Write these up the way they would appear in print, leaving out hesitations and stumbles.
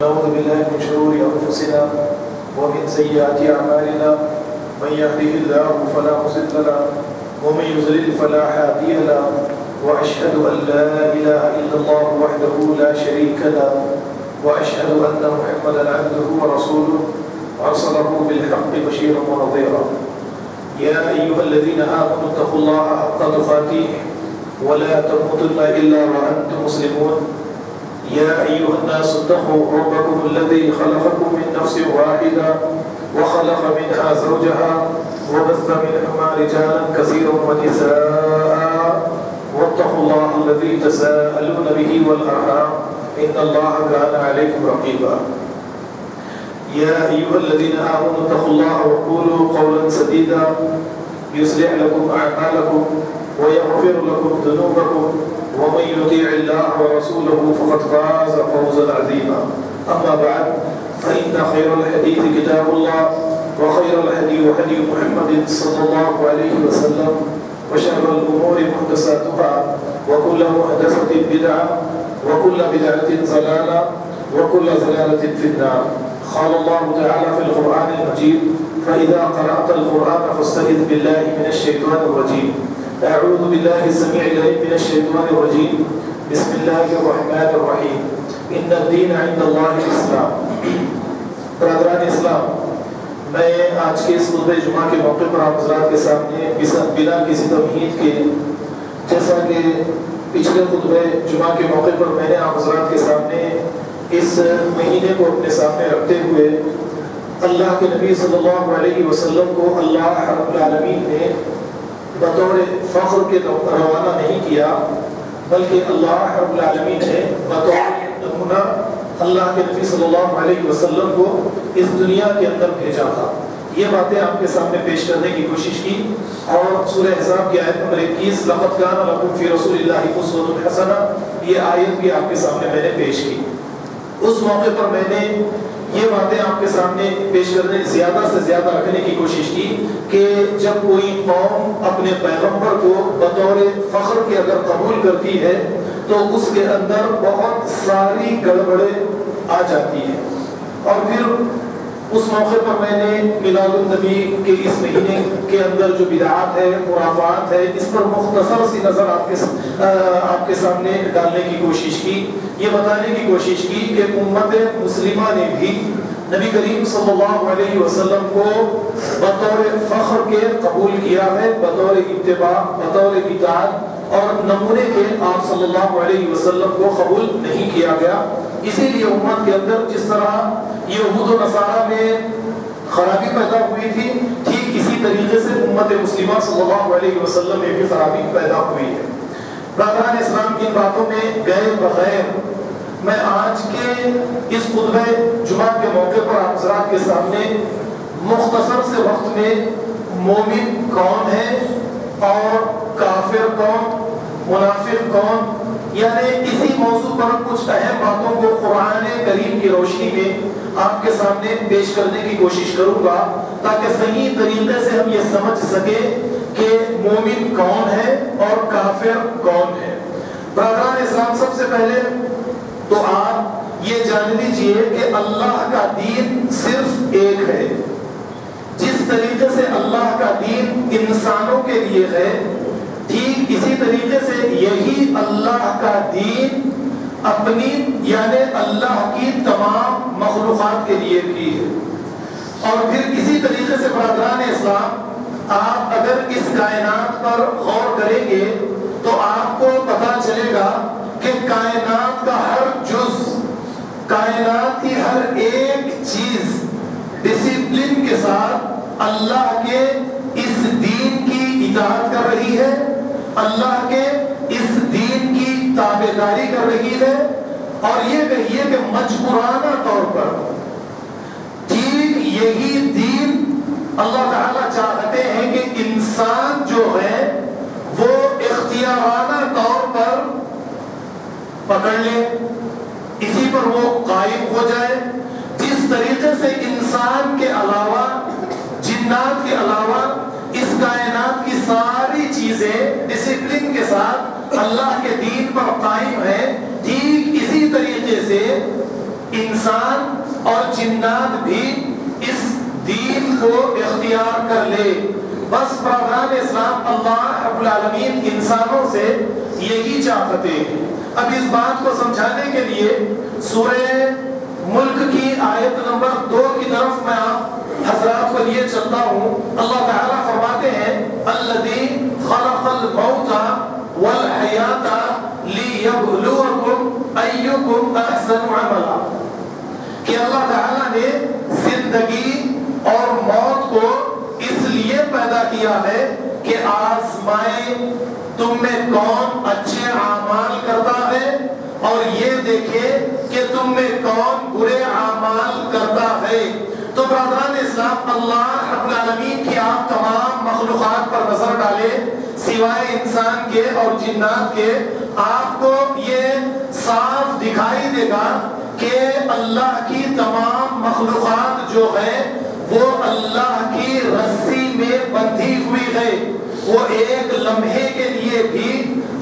نعوذ بالله من شرور أنفسنا ومن سيئات أعمالنا من يهده الله فلا مضل له ومن يضلل فلا هادي له وأشهد أن لا إله إلا الله وحده لا شريك له وأشهد أن محمدا عبده ورسوله أرسله بالحق بشيرا ونذيرا يا أيها الذين آمنوا اتقوا الله حق تقاته ولا تموتن إلا وأنتم مسلمون يا أيها الناس اتقوا ربكم الذي خلقكم من نفس واحدة وخلق منها زوجها وبث منهما رجالا كثيرا ونساء واتقوا الله الذي تساءلون به والأرحام إن الله كان عليكم رقيبا يا أيها الذين آمنوا اتقوا الله وقولوا قولا سديدا يصلح لكم أعمالكم ويغفر لكم ذنوبكم ومن يطيع الله ورسوله فقد فاز فوزا عظيما أما بعد فإن خير الحديث كتاب الله وخير الهدي هدي محمد صلى الله عليه وسلم وشر الأمور محدثاتها وكل محدثة بدعة وكل بدعة ضلالة وكل ضلالة في النار قال الله تعالى في القرآن المجيد فإذا قرأت القرآن فاستعذ بالله من الشيطان الرجيم أعوذ بالله السميع العليم من الشيطان الرجيم بسم الله الرحمن الرحيم إن الدين عند الله الإسلام برادران اسلام میں آج کے اس خطبہ جمعہ کے موقع پر آپ حضرات کے سامنے بلا کسی تمہید کے جیسا کہ پچھلے خطبہ جمعہ کے موقع پر میں نے آپ حضرات کے سامنے اس مہینے کو اپنے سامنے رکھتے ہوئے اللہ کے نبی صلی اللہ علیہ وسلم کو اللہ رب العالمین نے بطور فخر کے روانہ نہیں کیا بلکہ اللہ رب العالمین نے بطور نمونہ اللہ کے نبی صلی اللہ علیہ وسلم کو اس دنیا کے اندر بھیجا تھا. یہ باتیں آپ کے سامنے پیش کرنے کی کوشش کی اور سورہ احزاب کی آیت نمبر 21 لقد کان لکم فی رسول اللہ اسوۃ حسنہ یہ آیت بھی آپ کے سامنے میں نے پیش کی. اس موقع پر میں نے یہ باتیں آپ کے سامنے پیش کرنے زیادہ سے زیادہ رکھنے کی کوشش کی کہ جب کوئی قوم اپنے پیغمبر کو بطور فخر کے اگر قبول کرتی ہے تو اس کے اندر بہت ساری گڑبڑیں آ جاتی ہیں. اور پھر اس موقع پر میں نے میلاد النبی کے اس مہینے کے اندر جو بدعات ہے خرافات ہے اس پر مختصر سی نظر آپ کے سامنے ڈالنے کی کوشش کی. یہ بتانے کی کوشش کی کہ امت مسلمہ نے بھی نبی کریم صلی اللہ علیہ وسلم کو بطور فخر کے قبول کیا ہے بطور اتباع بطور اطاعت اور نمونے کے آپ صلی اللہ علیہ وسلم کو قبول نہیں کیا گیا. اسی لیے امت کے اندر جس طرح یہود و نصارہ میں خرابی پیدا ہوئی تھی ٹھیک اسی طریقے سے امت مسلمہ صلی اللہ علیہ وسلم میں بھی خرابی پیدا ہوئی ہے. برادران اسلام کی باتوں میں گئے بغیر میں آج کے اس خطبہ جمعہ کے موقع پر آپ حضرات کے سامنے مختصر سے وقت میں مومن کون ہے اور کافر کون منافق کون یعنی اسی موضوع پر کچھ اہم باتوں کو قرآن کریم کی روشنی میں آپ کے سامنے پیش کرنے کی کوشش کروں گا تاکہ صحیح طریقے سے ہم یہ سمجھ سکیں کہ مومن کون ہے اور کافر کون ہے. برادران اسلام سب سے پہلے تو آپ یہ جان لیجئے کہ اللہ کا دین صرف ایک ہے. جس طریقے سے اللہ کا دین انسانوں کے لیے ہے ٹھیک اسی طریقے سے یہی اللہ کا دین اپنی یعنی اللہ کی تمام مخلوقات کے لیے بھی ہے. اور پھر اسی طریقے سے برادران اسلام آپ اگر اس کائنات پر غور کریں گے تو آپ کو پتہ چلے گا کہ کائنات کا ہر جز کائنات کی ہر ایک چیز ڈسپلن کے ساتھ اللہ کے اس دین کی اطاعت کر رہی ہے اللہ کے اس دین کی تابعداری کر رہی ہے. اور یہ کہیے کہ مجبورانہ طور پر ٹھیک یہی دین اللہ تعالیٰ چاہتے ہیں کہ انسان جو ہے وہ اختیارانہ طور پر پکڑ لے اسی پر وہ قائم ہو جائے. جس طریقے سے انسان کے علاوہ جنات کے علاوہ اس کائنات کی ساری چیزیں ڈسپلن کے ساتھ اللہ کے دین پر قائم ہے ٹھیک اسی طریقے سے انسان اور جنات بھی اس دین کو اختیار کر لے۔ بس برادران اسلام، اللہ رب العالمین انسانوں سے یہی چاہتے ہیں۔ اب اس بات کو سمجھانے کے لیے سورہ ملک کی آیت نمبر 2 کی طرف میں آپ حضرات کو لیے چلتا ہوں۔ اللہ تعالیٰ فرماتے ہیں الذی خلق الموت والحیات لیبلوکم ایکم احسن عملا، کہ اللہ تعالیٰ نے زندگی اور موت کو اس لیے پیدا کیا ہے کہ آزمائے تم میں کون اچھے اعمال کرتا ہے اور یہ دیکھے کہ تم میں کون برے اعمال کرتا ہے۔ تو برادران اسلام، اللہ رب العالمین کی آپ تمام مخلوقات پر نظر ڈالیں سوائے انسان کے اور جنات کے، آپ کو یہ صاف دکھائی دے گا کہ اللہ کی تمام مخلوقات جو ہے وہ اللہ کی رسی میں بندھی ہوئی ہے۔ وہ ایک لمحے کے لیے بھی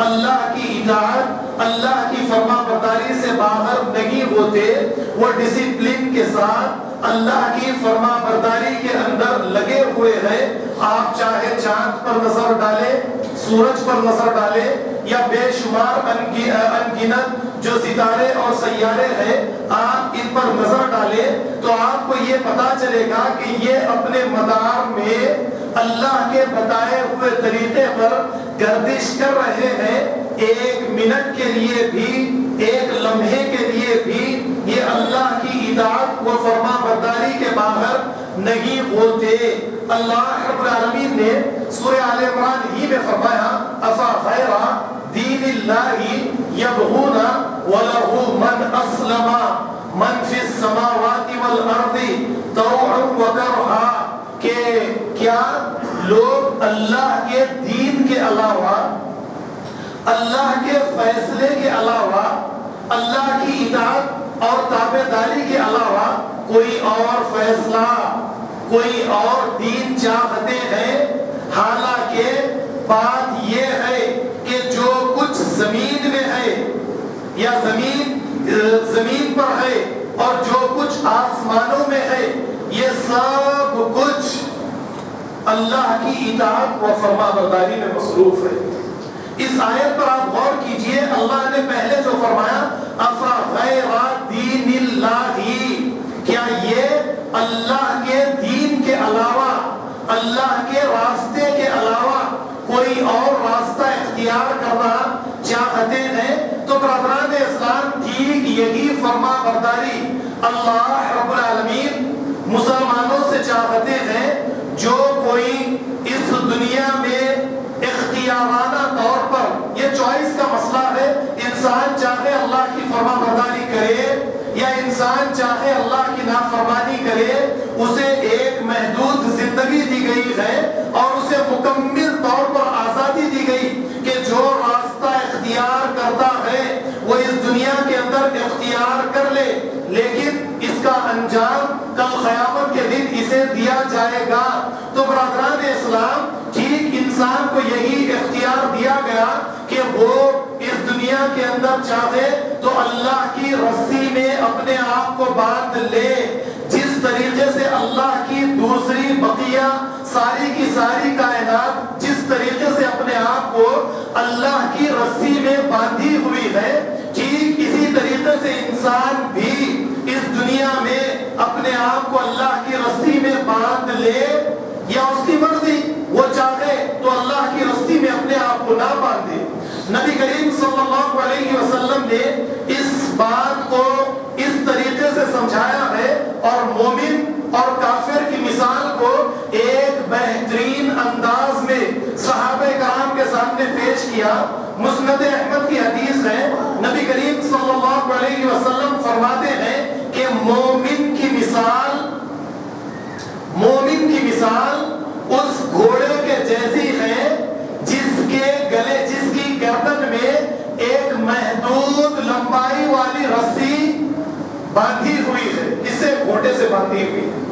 اللہ کی اطاعت، اللہ کی فرما برداری سے باہر نہیں ہوتے۔ وہ ڈسپلن کے ساتھ اللہ کی فرما برداری کے اندر لگے ہوئے ہیں۔ آپ چاہے چاند پر نظر ڈالیں، سورج پر نظر ڈالیں، یا بے شمار انگنت جو ستارے اور سیارے ہیں، آپ ان پر نظر ڈالیں تو آپ کو یہ پتا چلے گا کہ یہ اپنے مدار میں اللہ کے بتائے ہوئے طریقے پر گردش کر رہے ہیں۔ ایک منٹ کے لیے بھی، ایک لمحے کے لیے بھی یہ اللہ کی اطاعت و فرما برداری کے باہر نہیں ہوتے۔ اللہ رب العالمین نے سورہ آل عمران ہی میں فرمایا افا غیر دین اللہ یبغون وَلَهُ مَنْ أَسْلَمَ مَنْ فِي السَّمَاوَاتِ وَالْأَرْضِ طَوْعًا وَكَرْهًا، کہ کیا لوگ اللہ کے دین کے علاوہ، اللہ کے فیصلے کے علاوہ، اللہ کی اطاعت اور تابعداری کے علاوہ کوئی اور فیصلہ، کوئی اور دین چاہتے ہیں؟ حالانکہ بات یہ ہے کہ جو کچھ زمین میں ہے یا زمین پر ہے اور جو کچھ آسمانوں میں ہے، یہ سب کچھ اللہ کی اطاعت و فرما برداری میں مصروف ہے۔ اس آیت پر آپ غور کیجئے، اللہ نے پہلے جو فرمایا افا غیر دین اللہ، کیا یہ اللہ کے دین کے علاوہ، اللہ کے راستے کے علاوہ کوئی اور راستہ اختیار کرنا چاہتے ہیں؟ تو برادران اسلام، ٹھیک یہی فرما برداری اللہ رب العالمین مسلمانوں سے چاہتے ہیں۔ جو کوئی اس دنیا میں اختیارانہ طور پر، یہ چوائس کا مسئلہ ہے، انسان چاہے اللہ کی فرما برداری کرے یا انسان چاہے اللہ کی نافرمانی کرے، اسے ایک محدود زندگی دی گئی ہے اور اسے مکمل طور پر آزادی دی گئی کہ جو راستہ اختیار کرتا ہے وہ اس دنیا کے اندر اختیار کر لے، لیکن اس کا انجام کل قیامت کے دن اسے دیا جائے گا۔ تو برادران اسلام، ٹھیک انسان کو یہی اختیار دیا گیا کہ وہ اس دنیا کے اندر چاہے تو اللہ کی رسی میں اپنے آپ کو باندھ لے، جس طریقے سے اللہ کی دوسری بقیہ ساری کی ساری کائنات جس طریقے سے اپنے آپ کو اللہ کی رسی میں باندھی ہوئی ہے، ٹھیک اسی طریقے سے انسان بھی اس دنیا میں اپنے آپ کو اللہ کی رسی میں باندھ لے، یا اس کی مرضی وہ چاہے تو اللہ کی رسی میں اپنے آپ کو نہ باندھے۔ نبی کریم صلی اللہ علیہ وسلم نے اس بات کو اس طریقے سے سمجھایا ہے اور مومن اور کافر کی مثال کو ایک بہترین انداز میں صحابہ کرام کے سامنے پیش کیا۔ مسند احمد کی حدیث ہے، نبی کریم صلی اللہ علیہ وسلم فرماتے ہیں کہ مومن کی مثال اس گھوڑے کے جیسی ہے جس کے گلے، جس کی گردن میں ایک محدود لمبائی والی رسی باندھی ہوئی ہے، اسے گھوڑے سے باندھی ہوئی ہے۔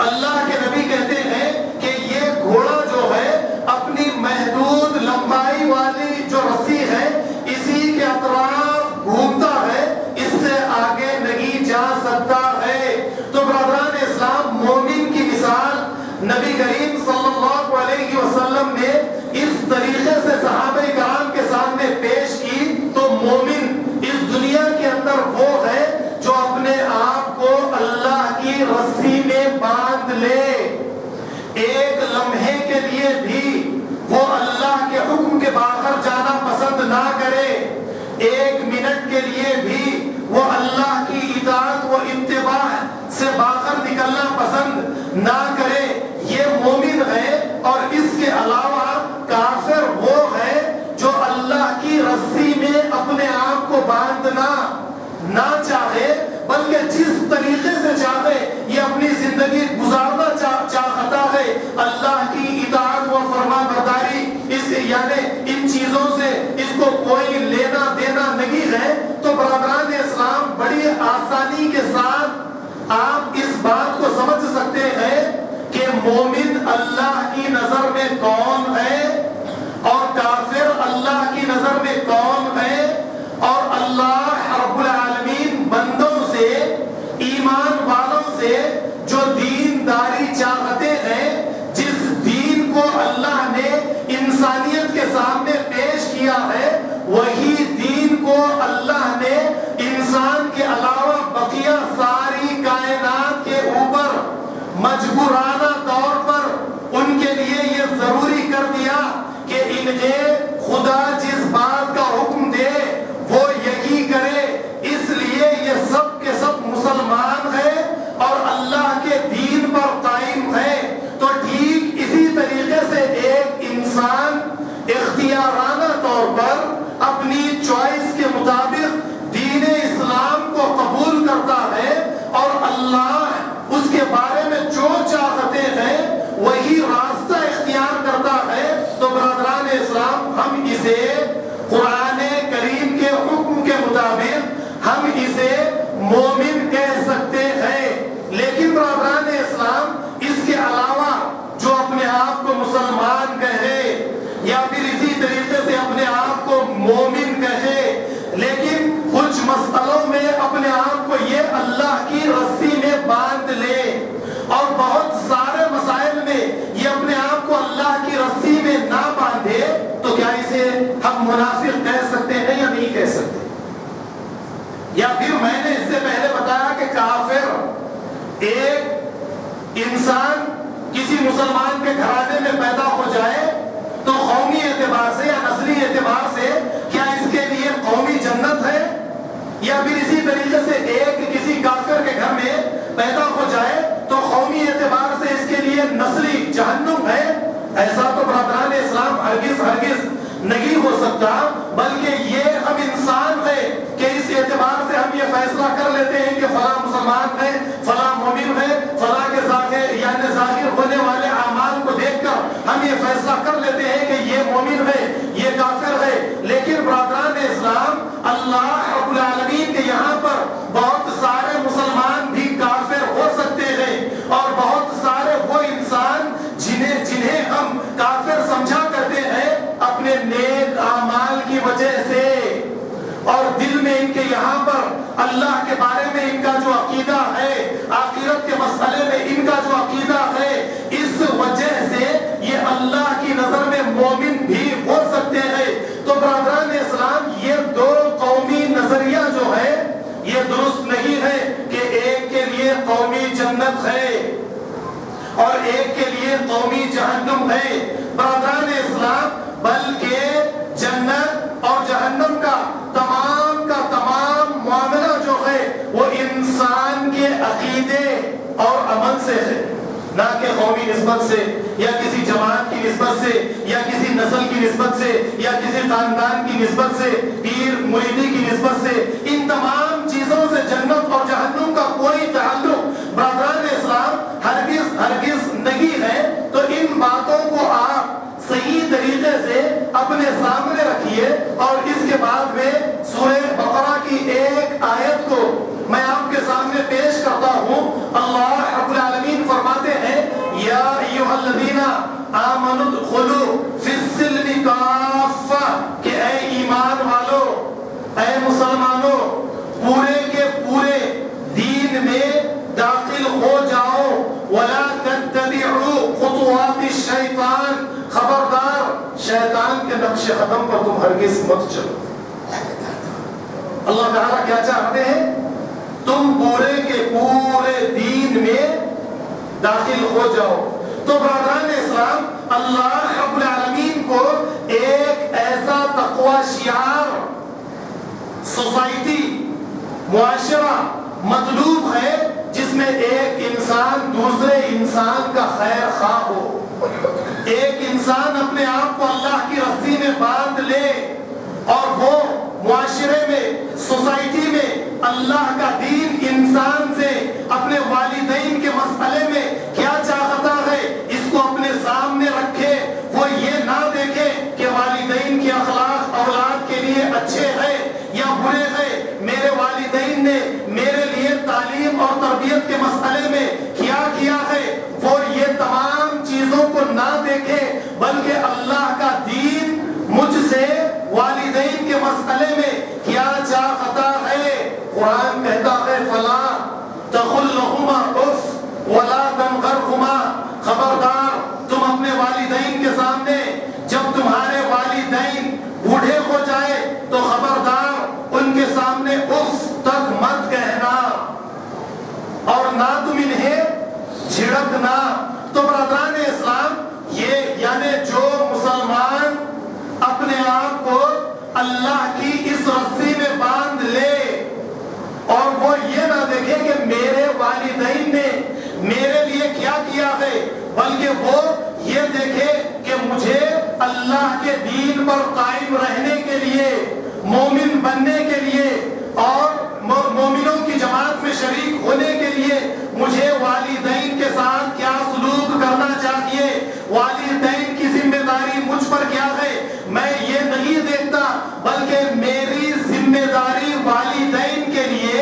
اللہ کے نبی کہتے ہیں کہ یہ گھوڑا جو ہے اپنی محدود لمبائی والی جو رسی ہے اسی کے اطراف گھومتا ہے، اس سے آگے نہیں رسی میں باندھ لے، ایک لمحے کے لیے بھی وہ اللہ کے حکم کے باہر جانا پسند نہ کرے، ایک منٹ کے لیے بھی وہ اللہ کی اطاعت و اتباع سے باہر نکلنا پسند نہ کرے، یہ مومن ہے۔ اور اس کے علاوہ کافر وہ ہے جو اللہ کی رسی میں اپنے آپ کو باندھنا نہ چاہے، بلکہ جس طریقے سے چاہے یہ اپنی زندگی گزارنا چاہتا ہے، اللہ کی اطاعت و فرما برداری یعنی ان چیزوں سے اس کو کوئی لینا دینا نہیں ہے، تو برادران اسلام بڑی آسانی کے ساتھ آپ اس بات کو سمجھ سکتے ہیں کہ مومن اللہ کی نظر میں کون ہے اور کافر اللہ کی نظر میں کون ہے، اور اللہ رب العالمین بندوں سے، ایمان والوں سے جو دینداری چاہتے ہیں، جس دین کو اللہ نے انسانیت کے سامنے پیش کیا ہے، وہی دین کو اللہ نے انسان کے علاوہ بقیہ ساری کائنات کے اوپر مجبورانہ طور پر ان کے لیے یہ ضروری کر دیا کہ انہیں خدا جس بات کا حکم دے وہ یہی کرے۔ اس لیے یہ سب کے سب مسلمان ہیں اور اللہ کے دین پر قائم ہے۔ تو ٹھیک اسی طریقے سے ایک انسان اختیارانہ طور پر اپنی چوائس کے مطابق دین اسلام کو قبول کرتا ہے اور اللہ اس کے بارے میں جو چاہتے ہیں وہی راستہ اختیار کرتا ہے، تو برادران اسلام ہم اسے قرآن کریم کے حکم کے مطابق ہم اسے مومن کہہ سکتے ہیں۔ لیکن برادران اسلام اس کے علاوہ جو اپنے آپ کو مسلمان کہے یا پھر اسی طریقے سے اپنے آپ کو مومن کہے، لیکن کچھ مسئلوں میں اپنے آپ کو یہ اللہ کی رسی میں باندھ لے، اور بہت سارے مسائل میں یہ اپنے آپ کو اللہ کی رسی میں نہ باندھے، تو کیا اسے ہم منافق کہہ سکتے ہیں یا نہیں کہہ سکتے؟ یا پھر میں نے اس سے پہلے بتایا کہ کافر ایک انسان کسی مسلمان کے گھرانے میں پیدا ہو جائے تو قومی اعتبار سے یا نسلی اعتبار سے کیا اس کے لیے قومی جنت ہے؟ یا پھر اسی طریقے سے ایک کسی کافر کے گھر میں پیدا ہو جائے تو قومی اعتبار سے اس کے لیے نسلی جہنم ہے؟ ایسا تو برادران اسلام ہرگز نہیں ہو سکتا، بلکہ یہ ہم انسان ہے کہ اس اعتبار سے ہم یہ فیصلہ کر لیتے ہیں کہ فلاں مسلمان ہے، فلاں مومن ہے، فلاں کے ظاہر ہونے والے اعمال کو دیکھ کر ہم یہ فیصلہ کر لیتے ہیں کہ یہ مومن ہے، یہ کافر ہے۔ لیکن برادران اسلام، اللہ رب العالمین کے یہاں پر بہت سارے مسلمان بھی کافر ہو سکتے ہیں، اور بہت سارے وہ انسان جنہیں ہم کافر سمجھا کرتے ہیں اپنے نیک اعمال کی وجہ سے، اور دل میں ان کے یہاں پر اللہ کے بارے میں ان کا جو عقیدہ ہے، آخرت کے مسئلے میں ان کا جو عقیدہ ہے، اس وجہ سے یہ اللہ کی نظر میں مومن بھی ہو سکتے ہیں۔ تو برادران اسلام، یہ دو قومی نظریہ جو ہے یہ درست نہیں ہے کہ ایک کے لیے قومی جنت ہے اور ایک کے لیے قومی جہنم ہے۔ برادران اسلام، بلکہ جنت اور جہنم کا تمام معاملہ جو ہے وہ انسان کے عقیدے اور عمل سے ہے، نہ کہ قومی نسبت سے یا کسی جماعت کی نسبت سے یا کسی نسل کی نسبت سے یا کسی خاندان کی نسبت سے، پیر مریدی کی نسبت سے۔ ان تمام چیزوں سے جنت اور جہنم کا کوئی تعلق برادران اسلام ہرگز نہیں ہے۔ تو ان باتوں کو آپ صحیح طریقے سے اپنے سامنے رکھیے، اور اس کے بعد میں سورہ بقرہ کی ایک آیت کو میں آپ کے سامنے پیش کرتا ہوں۔ اللہ رب العالمین فرماتے ہیں، یا ایھا الذین آمنوا ادخلوا فی السلم کافہ، کہ اے ایمان والو، اے مسلمانوں، پورے کے پورے دین میں داخل ہو جاؤ۔ ولا تتبعوا خطوات الشیطان، خبردار شیطان کے نقش قدم پر تم ہرگز مت چلو۔ اللہ تعالیٰ کیا چاہتے ہیں؟ تم پورے کے پورے دین میں داخل ہو جاؤ۔ تو برادران اسلام، اللہ رب العالمین کو ایک ایسا تقوی شعار سوسائٹی، معاشرہ مطلوب ہے جس میں ایک انسان دوسرے انسان کا خیر خواہ ہو، ایک انسان اپنے آپ کو اللہ کی رسی میں باندھ لے اور وہ معاشرے میں، سوسائٹی میں اللہ کا دین انسان سے اپنے والدین کے مسئلے میں کیا چاہتا ہے اس کو اپنے سامنے رکھے۔ وہ یہ نہ دیکھے کہ والدین کے اخلاق اولاد کے لیے اچھے ہیں یا برے ہیں، میرے والدین نے میرے لیے تعلیم اور تربیت کے مسئلے میں کیا کیا ہے، وہ یہ تمام چیزوں کو نہ دیکھے، بلکہ اللہ کا دین مجھ سے والدین کے مسئلے میں کیا چاہتا ہے۔ قرآن کہتا ہے فلا تقل لهما اف ولا تنهرهما، خبردار تم اپنے والدین کے سامنے جب تمہارے والدین بوڑھے ہو جائے تو خبردار ان کے سامنے اف تک مت کہنا اور نہ تم انہیں جھڑکنا۔ تو برادران اسلام، یہ یعنی جو مسلمان اپنے آپ کو اللہ کی اس رسی میں باندھ لے اور وہ یہ نہ دیکھے کہ میرے والدین نے میرے لیے کیا کیا ہے، بلکہ وہ یہ دیکھے کہ مجھے اللہ کے دین پر قائم رہنے کے لیے، مومن بننے کے لیے اور مومنوں کی جماعت میں شریک ہونے کے لیے مجھے والدین کے ساتھ کیا سلوک کرنا چاہیے، والدین کی ذمہ داری مجھ پر کیا ہے، میں یہ نہیں دیکھتا بلکہ میری ذمہ داری والدین کے لیے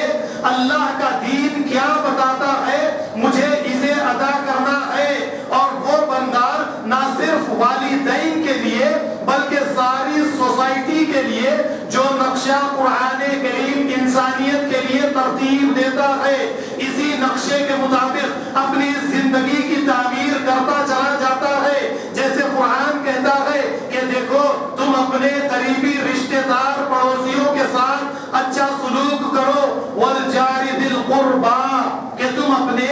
اللہ کا دین کیا بتاتا ہے مجھے اسے ادا کرنا ہے۔ اور وہ بندہ نہ صرف والدین کے لیے بلکہ ساری سوسائٹی کے لیے جو نقشہ قرآن کریم انسانیت کے لیے ترتیب دیتا ہے، اسی نقشے کے مطابق اپنی زندگی کی تعمیر کرتا چلا جاتا ہے۔ جیسے قرآن کہتا ہے کہ دیکھو تم اپنے قریبی رشتہ دار پڑوسیوں کے ساتھ اچھا سلوک کرو، والجار ذی القربی، کہ تم اپنے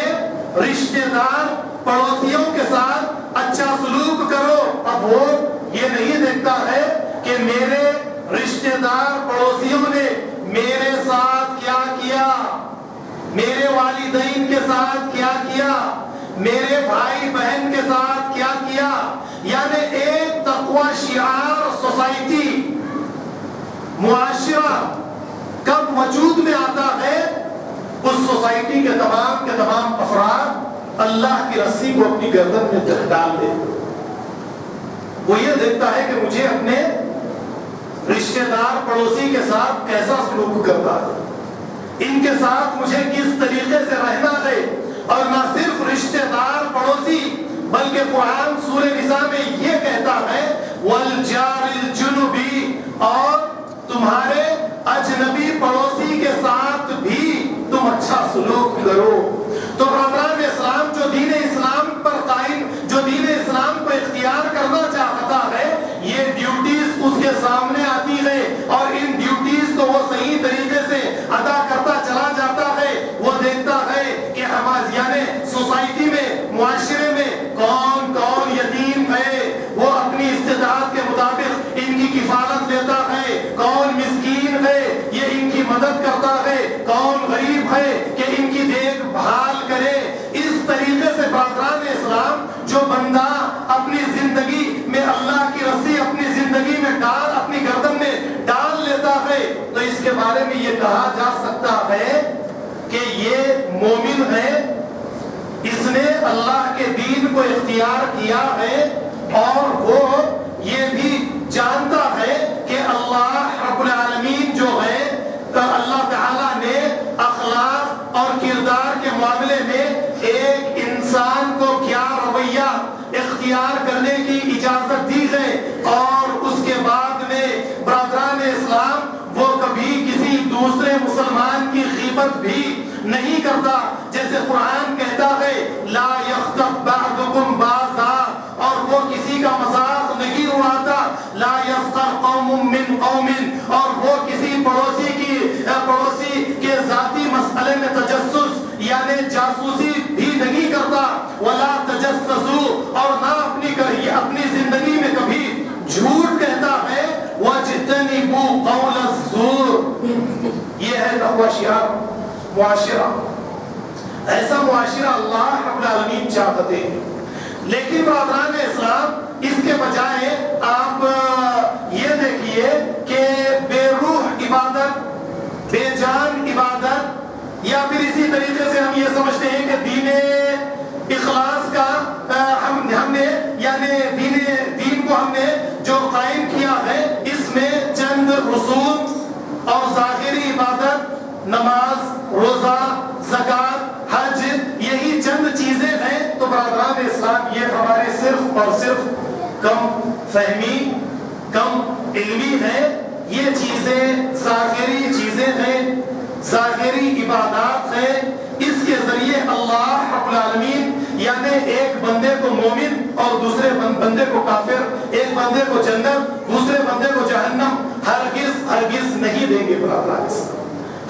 رشتہ دار پڑوسیوں کے ساتھ اچھا سلوک کرو۔ اب وہ یہ نہیں دیکھتا ہے کہ میرے رشتہ دار پڑوسیوں نے میرے ساتھ کیا کیا، میرے والدین کے ساتھ کیا کیا، میرے بھائی بہن کے ساتھ کیا کیا۔ یعنی ایک تقوی شعار سوسائٹی، معاشرہ کب وجود میں آتا ہے، اس سوسائٹی کے تمام افراد اللہ کی رسی کو اپنی گردن میں ڈال دے۔ وہ یہ دیکھتا ہے کہ مجھے اپنے رشتہ دار پڑوسی کے ساتھ کیسا سلوک کرتا ہے، ان کے ساتھ مجھے کس طریقے سے رہنا ہے۔ اور نہ صرف رشتہ دار پڑوسی بلکہ قرآن سورہ نساء میں یہ کہتا ہے والجار الجنبی، اور تمہارے اجنبی پڑوسی کے ساتھ بھی تم اچھا سلوک کرو۔ تو برادران اسلام، جو دین اسلام پر قائم، جو دین اسلام کو اختیار کرنا چاہتا ہے، یہ ڈیوٹیز اس کے سامنے آتی ہے اور ان ڈیوٹیز کو وہ صحیح طریقے سے ادا کرتا چلا جاتا ہے۔ وہ دیکھتا ہے کہ ہمارے یعنی سوسائٹی میں، معاشرے میں کون کون یتیم ہے، وہ اپنی استطاعت کے مطابق ان کی کفالت لیتا ہے، کون مسکین ہے یہ ان کی مدد کرتا ہے، کون غریب ہے کہ ان کی دیکھ بھال کرے۔ اس طریقے سے برادران اسلام، جو بندہ اپنی زندگی میں اللہ کی رسی اپنی زندگی میں اپنی گردن میں ڈال لیتا ہے، تو اس کے بارے میں یہ کہا جا سکتا ہے کہ یہ مومن ہے، اس نے اللہ کے دین کو اختیار کیا ہے اور وہ یہ بھی جانتا ہے کہ اللہ رب العالمین جو ہے، اللہ تعالیٰ نے اخلاق اور کردار کے معاملے میں ایک انسان کو کیا رویہ اختیار کرنے کی اجازت دی ہے، اور اس کے بعد میں برادران اسلام وہ کبھی کسی دوسرے مسلمان کی غیبت بھی نہیں کرتا۔ جیسے قرآن کہتا ہے لا یغتب بعضکم بعضا، اور وہ کسی کا مذاق نہیں اڑاتا، لا یسخر قوم من قوم، اور وہ کسی پڑوسی کے ذاتی مسئلے میں تجسس یعنی جاسوسی بھی نہیں کرتا۔ ولا تجسسوا، اور نہ اپنی زندگی میں کبھی جھوٹ کہتا ہے، واجتنبوا قول الزور۔ یہ ہے تقوی شعار معاشرہ، ایسا معاشرہ اللہ رب العالمین چاہتے ہیں۔ لیکن برادران اسلام، اس کے بجائے آپ یہ دیکھیے کہ بے روح عبادت، بے جان عبادت، یا پھر اسی طریقے سے ہم یہ سمجھتے ہیں کہ دین اخلاص کا ہم نے یعنی دین کو ہم نے جو قائم کیا ہے، اس میں چند رسوم اور ظاہری عبادت، نماز، روزہ، زکوٰۃ، حج، یہی چند چیزیں ہیں۔ تو برادران اسلام، یہ ہمارے صرف اور صرف کم فہمی، کم علمی ہے۔ یہ چیزیں ظاہری چیزیں ہیں، ظاہری عبادات ہیں۔ اس کے ذریعے اللہ رب العالمین یعنی ایک بندے کو مومن اور دوسرے بندے کو کافر، ایک بندے کو جنت دوسرے بندے کو جہنم ہرگز نہیں دیں گے۔ برادران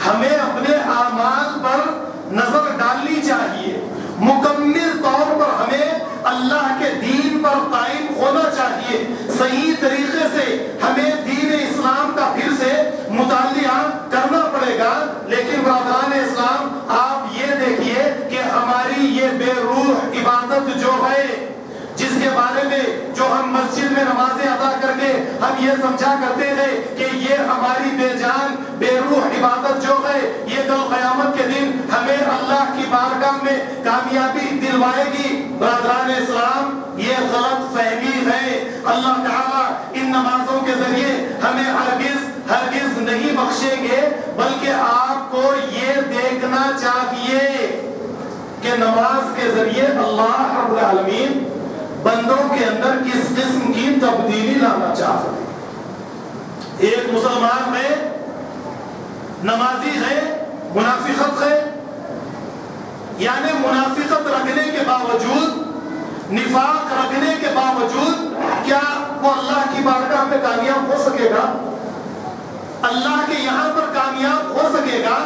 ہمیں اپنے اعمال پر نظر ڈالنی چاہیے، مکمل طور پر ہمیں اللہ کے دین پر قائم ہونا چاہیے۔ صحیح طریقے سے ہمیں دین اسلام کا پھر سے مطالعہ کرنا پڑے گا۔ لیکن برادران اسلام، آپ یہ دیکھیے کہ ہماری یہ بے روح عبادت جو ہے، جس کے بارے میں جو ہم مسجد میں نمازیں ادا کر کے ہم یہ سمجھا کرتے تھے کہ یہ ہماری بے جان بے روح عبادت جو ہے، یہ کل قیامت کے دن ہمیں اللہ کی بارگاہ میں کامیابی دلوائے گی۔ برادران اسلام، یہ غلط فہمی ہے۔ اللہ تعالیٰ ان نمازوں کے ذریعے ہمیں ہرگز نہیں بخشیں گے، بلکہ آپ کو یہ دیکھنا چاہیے کہ نماز کے ذریعے اللہ رب العالمین بندوں کے اندر کس قسم کی تبدیلی لانا چاہتے ہیں۔ ایک مسلمان ہے، نمازی ہے، منافقت ہے، یعنی منافقت رکھنے کے باوجود، نفاق رکھنے کے باوجود کیا وہ اللہ کی بارگاہ میں کامیاب ہو سکے گا؟ اللہ کے یہاں پر کامیاب ہو سکے گا؟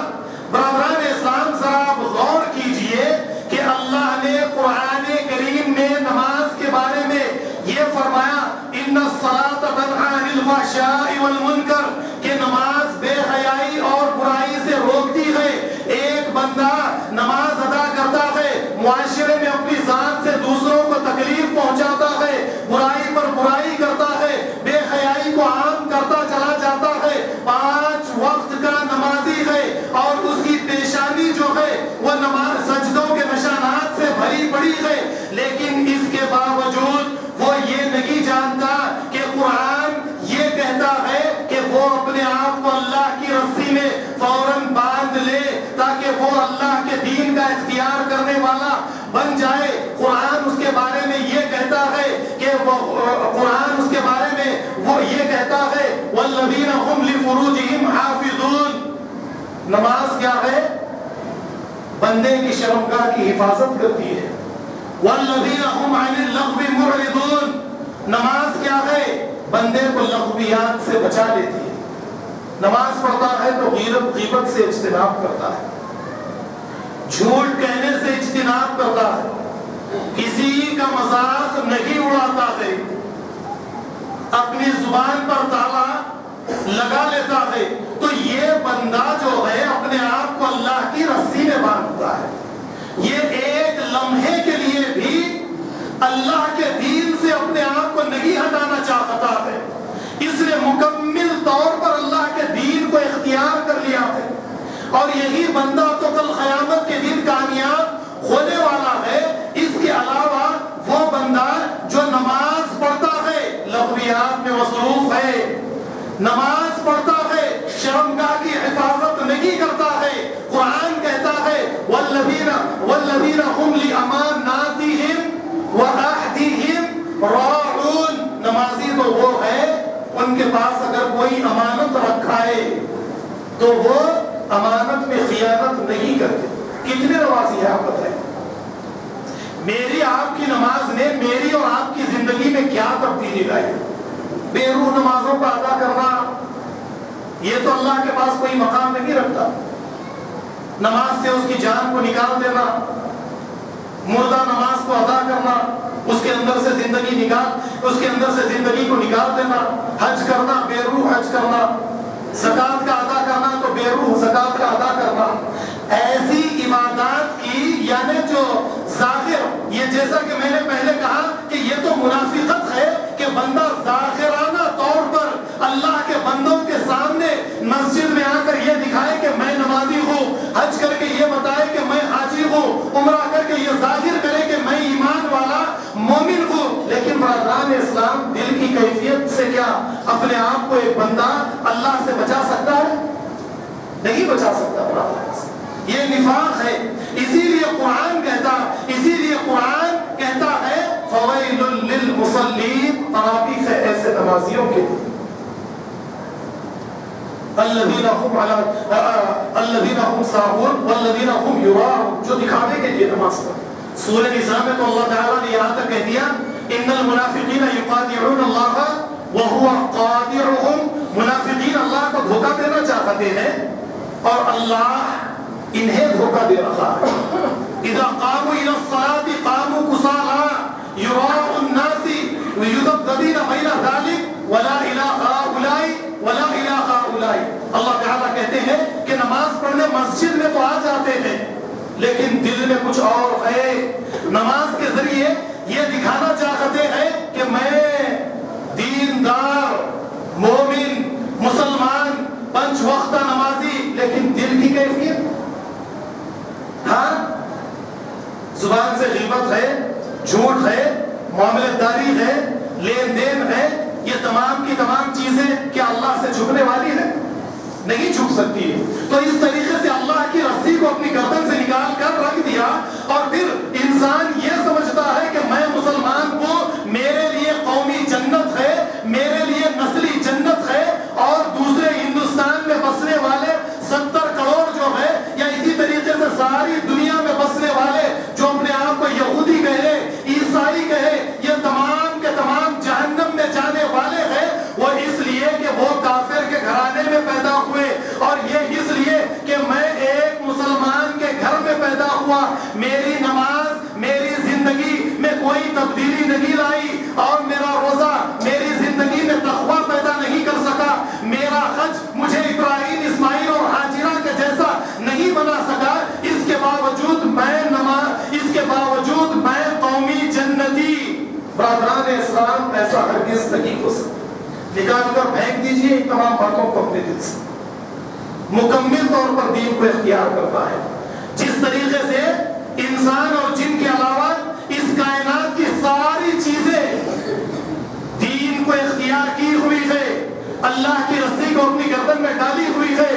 برادران اسلام، ذرا آپ غور کیجئے کہ اللہ نے قرآن کریم میں نماز کے بارے میں یہ فرمایا، ان الصلاۃ تنہی عن الفحشاء والمنکر، کہ نماز بے حیائی اور برائی سے روکتی ہے۔ ایک بندہ نماز ادا کرتا ہے، معاشرے میں اپنی ذات سے دوسروں کو تکلیف پہنچاتا ہے، برائی پر برائی کرتا ہے، بے حیائی کو عام کرتا چلا جاتا ہے، 5 وقت کا نمازی ہے، اور اس کی پیشانی جو ہے وہ نماز سجدوں کے نشانات سے بھری پڑی ہے، لیکن اس کے باوجود وہ یہ نہیں جانتا کہ قرآن یہ کہتا ہے کہ وہ اپنے آپ کو اللہ کی رسی میں فوراً باندھ لے تاکہ وہ اللہ کے دین کا اختیار کرنے والا بن جائے۔ قرآن اس کے بارے میں یہ کہتا ہے کہ قرآن اس کے بارے میں وہ یہ کہتا ہے، والذین هم لفروجہم حافظون۔ نماز کیا ہے؟ بندے کی شرمگاہ کی حفاظت کرتی ہے۔ والذین هم عن اللغو معرضون۔ نماز کیا ہے؟ بندے کو لغویات سے بچا لیتی ہے۔ نماز پڑھتا ہے تو غیبت سے اجتناب کرتا ہے، جھوٹ کہنے سے اجتناب کرتا ہے، کسی کا مذاق نہیں اڑاتا ہے، اپنی زبان پر تالا لگا لیتا ہے۔ تو یہ بندہ جو ہے اپنے آپ کو اللہ کی رسی میں باندھتا ہے۔ یہ ایک لمحے کے لیے بھی اللہ کے دین سے اپنے آپ کو نہیں ہٹانا چاہتا ہے، اس نے مکمل طور پر اللہ کے دین کو اختیار کر لیا ہے۔ اور یہی بندہ تو کل قیامت کے دن کامیاب ہونے والا ہے۔ اس کے علاوہ وہ بندہ جو نماز پڑھتا ہے، لغویات میں مصروف ہے، نماز پڑھتا ہے، شرمگاہ کی حفاظت نہیں کرتا ہے۔ قرآن کہتا ہے، والذین هم لأماناتہم وعہدہم راعون۔ نمازی تو وہ ہے، ان کے پاس اگر کوئی امانت رکھا ہے تو وہ امانت میں خیانت نہیں کرتے۔ کتنے نمازی ہیں آپ بتائیں؟ میری آپ کی نماز نے میری اور آپ کی زندگی میں کیا تبدیلی لائی؟ بے روح نمازوں کا ادا کرنا یہ تو اللہ کے پاس کوئی مقام نہیں رکھتا۔ نماز سے اس کی جان کو نکال دینا مردہ نماز کو ادا کرنا، اس کے اندر سے زندگی کو نکال دینا، حج کرنا بے روح حج کرنا، زکوٰۃ کا ادا کرنا تو بے روح زکوٰۃ کا ادا کرنا، ایسی عبادات کی یعنی جو ظاہر، یہ جیسا کہ میں نے پہلے کہا کہ یہ تو منافقت ہے کہ بندہ ظاہرانہ طور پر اللہ کے بندوں کے سامنے مسجد میں آ کر یہ دکھائے کہ میں نمازی ہوں، حج کر کے یہ بتائے کہ میں حاجی ہوں، عمرہ کر کے یہ ظاہر کرے کہ میں ایمان والا مومن ہوں، لیکن برادران اسلام دل کی کیفیت سے کیا اپنے آپ کو ایک بندہ اللہ سے بچا سکتا ہے؟ نہیں بچا سکتا برادران، یہ نفاق ہے۔ اسی لیے قرآن کہتا ہے فویل للمصلین، تراویح ہے ایسے نمازیوں کے الذین هم ساہون والذین هم یراؤون، جو دکھانے کے لیے نماز پڑھتے۔ سورہ نساء میں تو اللہ تعالیٰ نے یہاں تک کہہ دیا ان المنافقین یخادعون اللہ وهو خادعهم، منافقین اللہ کو دھوکہ دینا چاہتے ہیں اور اللہ انہیں دھوکہ دے رہا ہے۔ اذا قاموا الى الصلاة قاموا كسالى يراؤون الناس ويذبذبون بين ذلك ولا الى هؤلاء ولا الى هؤلاء، اللہ تعالیٰ کہتے ہیں کہ نماز پڑھنے مسجد میں تو آ جاتے ہیں لیکن دل میں کچھ اور ہے، نماز کے ذریعے یہ دکھانا چاہتے ہیں کہ میں دیندار مومن مسلمان پنج وقتہ نمازی، لیکن دل کی کیفیت ہاں زبان سے غیبت ہے، جھوٹ ہے، معاملت داری ہے، لین دین ہے، یہ تمام کی تمام چیزیں کیا اللہ سے جھکنے والی ہے؟ نہیں جھک سکتی ہے۔ تو اس طریقے سے اللہ کی رسی کو اپنی گردن سے نکال کر رکھ دیا اور پھر انسان یہ سمجھتا ہے کہ میں مسلمان ہوں، میرے لیے قومی جنت ہے، میرے لیے نسلی جنت ہے، اور دوسرے ہندوستان میں بسنے والے 70 کروڑ جو ہے یا اسی طریقے سے ساری دنیا میں بسنے والے جو اپنے آپ کو یہودی کہے، عیسائی کہے، یہ تمام کے تمام جہنم میں جانے والے ہیں، وہ اس لیے کہ وہ کافر کے گھرانے میں پیدا ہوئے، اور یہ اس لیے کہ میں ایک مسلمان کے گھر میں پیدا ہوا، میری نماز میری زندگی میں کوئی تبدیلی نہیں لائی، اور میرا روزہ میری زندگی میں تقویٰ پیدا نہیں کر سکا، میرا حج مجھے ابراہیم اسماعیل اور ہاجرہ کے جیسا نہیں بنا سکا، اس کے باوجود میں قومی جنتی۔ برادران اسلام ایسا ہرگز نہیں ہو سکتا، نکال کر پھینک دیجئے ان تمام باتوں کو اپنے دل سے، مکمل طور پر دین کو اختیار کرتا ہے۔ جس طریقے سے انسان اور جن کے علاوہ اس کائنات کی ساری چیزیں دین کو اختیار کی ہوئی ہے، اللہ کی رسی کو اپنی گردن میں ڈالی ہوئی ہے،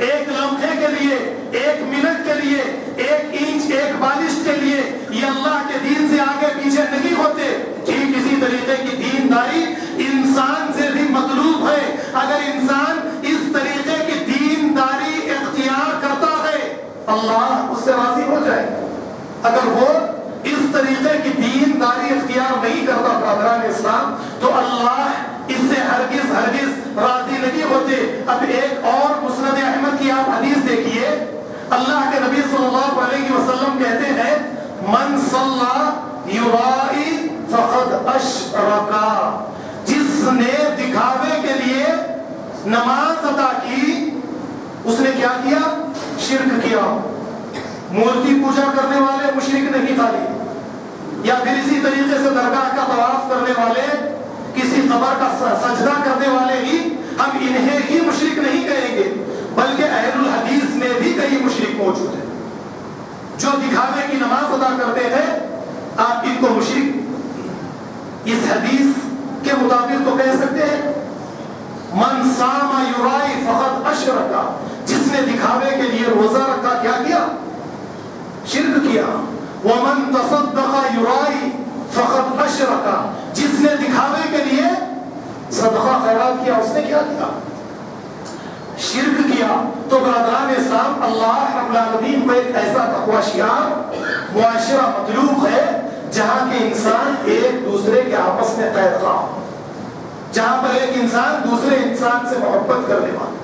ایک لمحے کے لیے، ایک منٹ کے لیے، ایک انچ، ایک بالشت کے لیے یہ اللہ کے دین سے آگے پیچھے نہیں ہوتے۔ ٹھیک اسی طریقے کی دینداری انسان سے بھی مطلوب ہے۔ اگر انسان اس طریقے کی دینداری اختیار کرتا ہے اللہ اس سے راضی ہو جائے، اگر وہ اس طریقے کی دینداری اختیار نہیں کرتا برادران اسلام تو اللہ اس سے ہرگز راضی نہیں ہوتے۔ اب ایک اور مسند احمد کی آپ حدیث دیکھیے، اللہ کے نبی صلی اللہ علیہ وسلم کہتے ہیں من صلی یرائی فقد اشرکا، جس نے دکھاوے کے لیے نماز ادا کی اس نے کیا کیا؟ شرک کیا۔ مورتی پوجا کرنے والے مشرک نہیں خالی، یا پھر اسی طریقے سے درگاہ کا طواف کرنے والے، کسی قبر کا سجدہ کرنے والے ہی ہم انہیں ہی مشرک نہیں کہیں گے، بلکہ اہل الحدیث میں بھی کئی مشرک موجود ہیں جو دکھاوے کی نماز ادا کرتے ہیں، آپ ان کو مشرک اس حدیث کے مطابق تو کہہ سکتے ہیں۔ من صام یرائی فقد اشرکا، جس نے دکھاوے کے لیے روزہ رکھا کیا کیا؟ شرک کیا۔ ومن تصدق یرائی فقد اشرکا، جس نے دکھاوے کے لیے صدقہ خیرات کیا اس نے کیا کیا؟ شرک کیا۔ تو برادران اسلام اللہ رب العالمین کو ایک ایسا تقوی شیار معاشرہ مطلوب ہے جہاں کے انسان ایک دوسرے کے آپس میں قید خواہ، جہاں پر ایک انسان دوسرے انسان سے محبت کرنے والا۔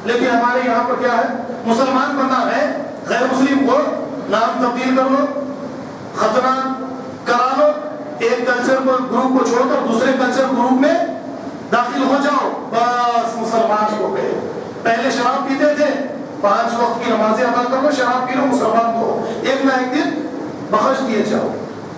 لیکن ہمارے یہاں پر کیا ہے؟ مسلمان بننا ہے، غیر مسلم کو نام تبدیل کر لو، ختنہ کرا لو، ایک کلچر گروپ کو چھوڑ کر دوسرے کلچر گروپ میں داخل ہو جاؤ، بس مسلمان ہو گئے۔ پہلے شراب پیتے تھے، 5 وقت کی نمازیں ادا کر لو، شراب پی لو، مسلمان ہو، ایک نہ ایک دن بخش دیے جاؤ۔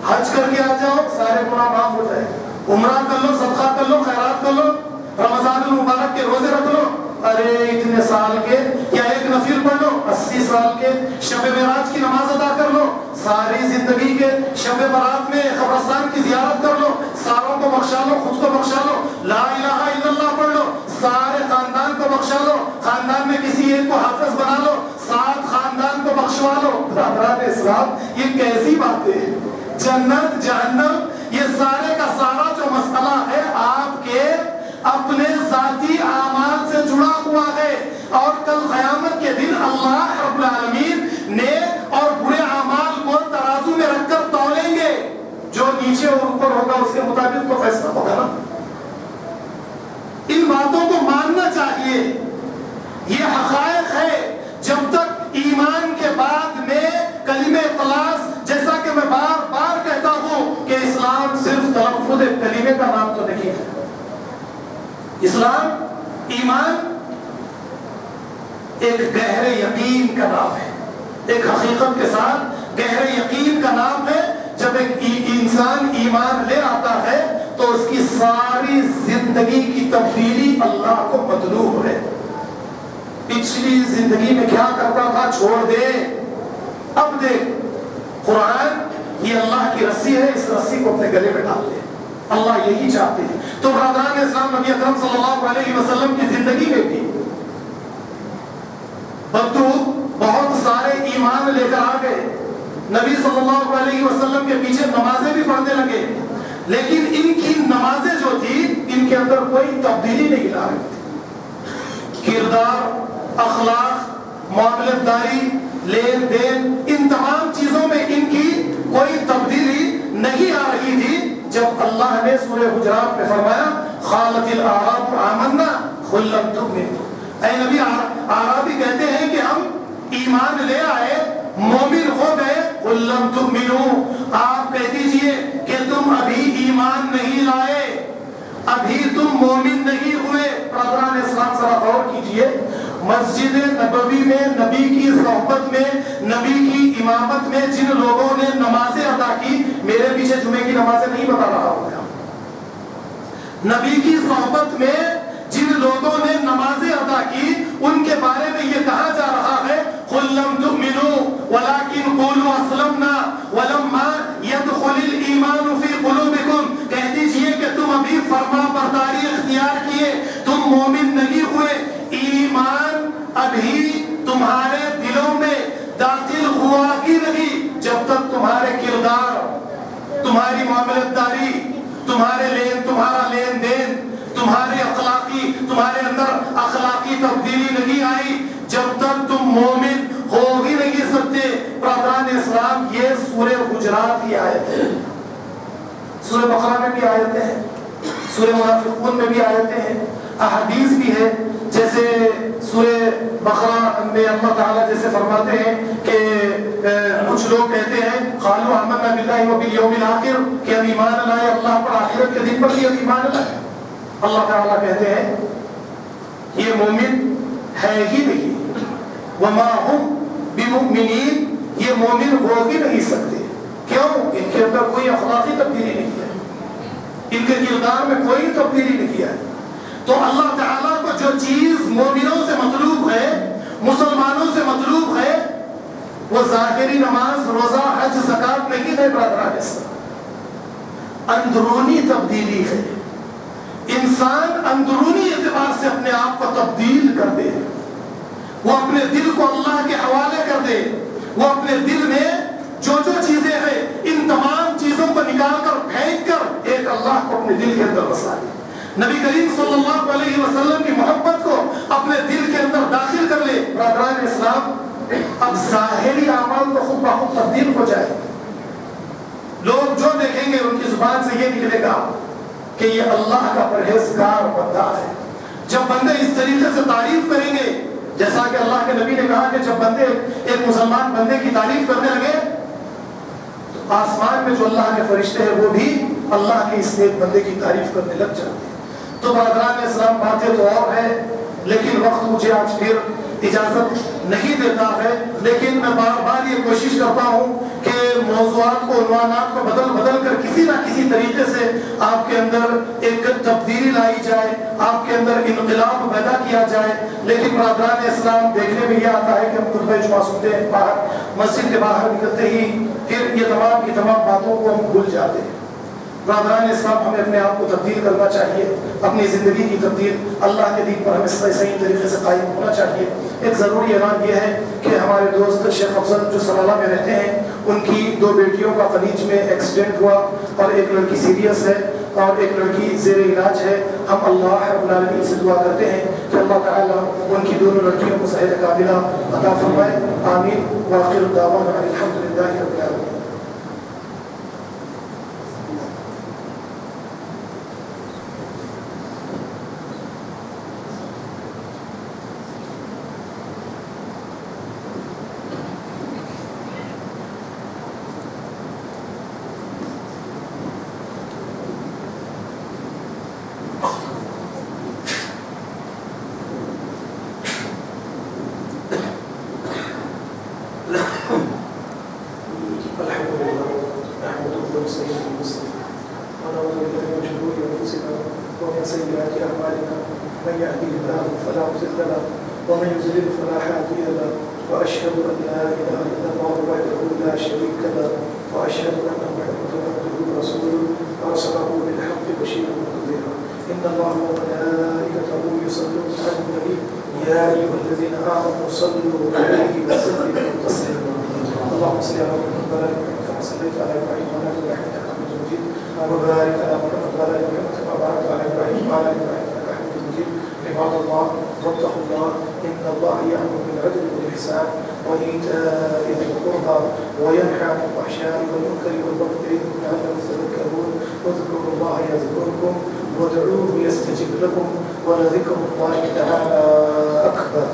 حج کر کے آ جاؤ، سارے گناہ معاف ہو جائے، عمرہ کر لو، صدقہ کر لو، خیرات کر لو، رمضان المبارک کے روزے رکھ لو، ارے اتنے سال کے، یا ایک نفل پڑھ لو، 80 سال کے، شب معراج کی نماز ادا کر لو، ساری زندگی کے شب برات میں قبرستان کی زیارت کر لو، ساروں کو بخشا لو، خود کو بخشا لو، لا الہ الا اللہ پڑھ لو، سارے خاندان کو بخشا لو، خاندان میں کسی ایک کو حافظ بنا لو، 7 خاندان کو بخشوا لو۔ برادران اسلام، یہ کیسی باتیں ہیں؟ جنت جہنم یہ سارے کا سارا جو مسئلہ ہے آپ کے اپنے ذاتی اعمال سے جڑا ہوا ہے، اور کل قیامت کے دن اللہ رب العالمین نیک اور برے اعمال کو ترازو میں رکھ کر تولیں گے، جو نیچے اور اوپر ہوگا اس کے مطابق تو فیصلہ ہوگا نا۔ ان باتوں کو ماننا چاہیے، یہ حقائق ہے۔ جب تک ایمان کے بعد میں کلمہ اخلاص، جیسا کہ میں بار بار کہتا ہوں کہ اسلام صرف تلفظ کلمے کا نام تو نہیں ہے، اسلام ایمان ایک گہرے یقین کا نام ہے، ایک حقیقت کے ساتھ گہرے یقین کا نام ہے۔ جب ایک انسان ایمان لے آتا ہے تو اس کی ساری زندگی کی تبدیلی اللہ کو مطلوب ہے۔ پچھلی زندگی میں کیا کرتا تھا چھوڑ دے، اب دیکھ قرآن یہ اللہ کی رسی ہے، اس رسی کو اپنے گلے میں ڈال دے، اللہ یہی چاہتے ہیں۔ تو برادران اسلام، نبی اکرم صلی اللہ علیہ وسلم کی زندگی میں بھی بدو بہت سارے ایمان لے کر آ گئے، نبی صلی اللہ علیہ وسلم کے پیچھے نمازیں بھی پڑھنے لگے، لیکن ان کی نمازیں جو تھی ان کے اندر کوئی تبدیلی نہیں لا رہی تھی۔ کردار، اخلاق، معاملت داری، لین دین، ان تمام چیزوں میں ان کی کوئی تبدیلی نہیں آ رہی تھی۔ جب اللہ نے سورہ حجرات میں فرمایا قالت الاعراب آمنا قل لم تؤمنوا، اے نبی اعرابی کہتے ہیں کہ ہم ایمان لے آئے، مومن ہو گئے، قل لم تؤمنوا، آپ کہہ دیجئے کہ تم ابھی ایمان نہیں لائے، ابھی تم مومن نہیں ہوئے۔ برادران اسلام ذرا غور کیجئے، مسجد نبوی میں نبی کی صحبت میں، نبی کی امامت میں جن لوگوں نے نمازیں ادا کی، میرے پیچھے جمعے کی نمازیں نہیں بتا رہا ہوں میں، نبی کی صحبت میں جن لوگوں نے نمازیں ادا کی ان کے بارے میں یہ کہا جا رہا ہے قل لم تؤمنوا ولكن قولوا اسلمنا ولما يدخل الايمان في قلوبكم، کہہ دیجئے کہ تم ابھی فرما برداری اختیار کیے، تم مومن نہیں ہوئے، ایمان ابھی تمہارے دلوں میں داخل ہوا ہی نہیں، جب تک تمہارے کردار، تمہاری معاملت داری، تمہارا لین دین، تمہارے اخلاقی، تمہارے اندر اخلاقی تبدیلی نہیں آئی، جب تک تم مومن ہو ہی نہیں سکتے۔ برادران اسلام، یہ سورہ حجرات کی آیت ہے، سورہ بقرہ میں بھی آیتیں ہیں، سورہ منافقون میں بھی آیتیں ہیں، احادیث بھی ہے، جیسے سورہ بقرہ میں اللہ تعالیٰ جیسے فرماتے ہیں کہ کچھ لوگ کہتے ہیں قالوا آمنا باللہ وبالیوم الآخر، کہ ہم ایمان لائے اللہ پر، آخرت کے دن پر بھی ہم ایمان لائے۔ اللہ تعالیٰ کہتے ہیں یہ مومن ہے ہی نہیں، وما ہم بمؤمنین، یہ مومن ہو ہی نہیں سکتے۔ کیوں؟ ان کے اندر کوئی اخلاقی تبدیلی نہیں ہے، ان کے کردار میں کوئی تبدیلی نہیں ہے۔ تو اللہ تعالیٰ کو جو چیز مومنوں سے مطلوب ہے، مسلمانوں سے مطلوب ہے، وہ ظاہری نماز، روزہ، حج، زکات نہیں ہے برادران اسلام، اندرونی تبدیلی ہے۔ انسان اندرونی اعتبار سے اپنے آپ کو تبدیل کر دے، وہ اپنے دل کو اللہ کے حوالے کر دے، وہ اپنے دل میں جو چیزیں ہیں ان تمام چیزوں کو نکال کر پھینک کر ایک اللہ کو اپنے دل کے اندر بسا لے، نبی کریم صلی اللہ علیہ وسلم کی محبت کو اپنے دل کے اندر داخل کر لے۔ برادران اسلام، اب ظاہری اعمال تو خود بخود تبدیل ہو جائے، لوگ جو دیکھیں گے ان کی زبان سے یہ نکلے گا کہ یہ اللہ کا پرہیزگار بندہ ہے۔ جب بندے اس طریقے سے تعریف کریں گے، جیسا کہ اللہ کے نبی نے کہا کہ جب بندے ایک مسلمان بندے کی تعریف کرنے لگے تو آسمان میں جو اللہ کے فرشتے ہیں وہ بھی اللہ کے اس نیک بندے کی تعریف کرنے لگ جاتے ہیں۔ تو برادران اسلام، باتیں تو اور ہے لیکن وقت مجھے آج پھر اجازت نہیں دیتا ہے، لیکن میں بار بار یہ کوشش کرتا ہوں کہ موضوعات کو، عنوانات کو بدل کر کسی نہ کسی طریقے سے آپ کے اندر ایک تبدیلی لائی جائے، آپ کے اندر انقلاب پیدا کیا جائے۔ لیکن برادران اسلام، دیکھنے میں یہ آتا ہے کہ ہم خطبہ جمعہ سنتے ہیں، باہر مسجد کے باہر نکلتے ہی پھر یہ تمام کی تمام باتوں کو ہم بھول جاتے ہیں۔ برادران اسلام، ہمیں اپنے آپ کو تبدیل کرنا چاہیے، اپنی زندگی کی تبدیل اللہ کے دین پر ہمیں صحیح طریقے سے قائم ہونا چاہیے۔ ایک ضروری اعلان یہ ہے کہ ہمارے دوست شیخ افضل جو سلالہ میں رہتے ہیں، ان کی 2 بیٹیوں کا خلیج میں ایکسیڈنٹ ہوا اور ایک لڑکی سیریس ہے اور ایک لڑکی زیر علاج ہے۔ ہم اللہ رب العالمین سے دعا کرتے ہیں کہ اللہ تعالیٰ ان کی دونوں لڑکیوں کو صحت کاملہ عطا فرمائے، آمین۔ وآخر دعوانا الحمدللہ رب العالمین۔ ومن يضلل فلا هادي له واشهد ان لا اله الا الله وحده لا شريك له واشهد ان محمدا عبده ورسوله ارسله بالحق بشيرا ونذيرا ان الله وملائكته يصلون على النبي يا ايها الذين امنوا صلوا عليه وسلموا تسليما اللهم صل على محمد وعلى ال محمد كما صليت على ابراهيم وعلى ال ابراهيم انك حميد مجيد وبارك على محمد وعلى ال محمد كما باركت على ابراهيم وعلى ال ابراهيم انك حميد مجيد عباد الله واتقوا الله إن الله يأمر بالعدل والإحسان وإيتاء ذي القربى وينهى عن الفحشاء والمنكر والبغي يعظكم لعلكم تذكرون واذكروا الله يذكركم وادعوه يستجب لكم ولذكر الله تعالى أكبر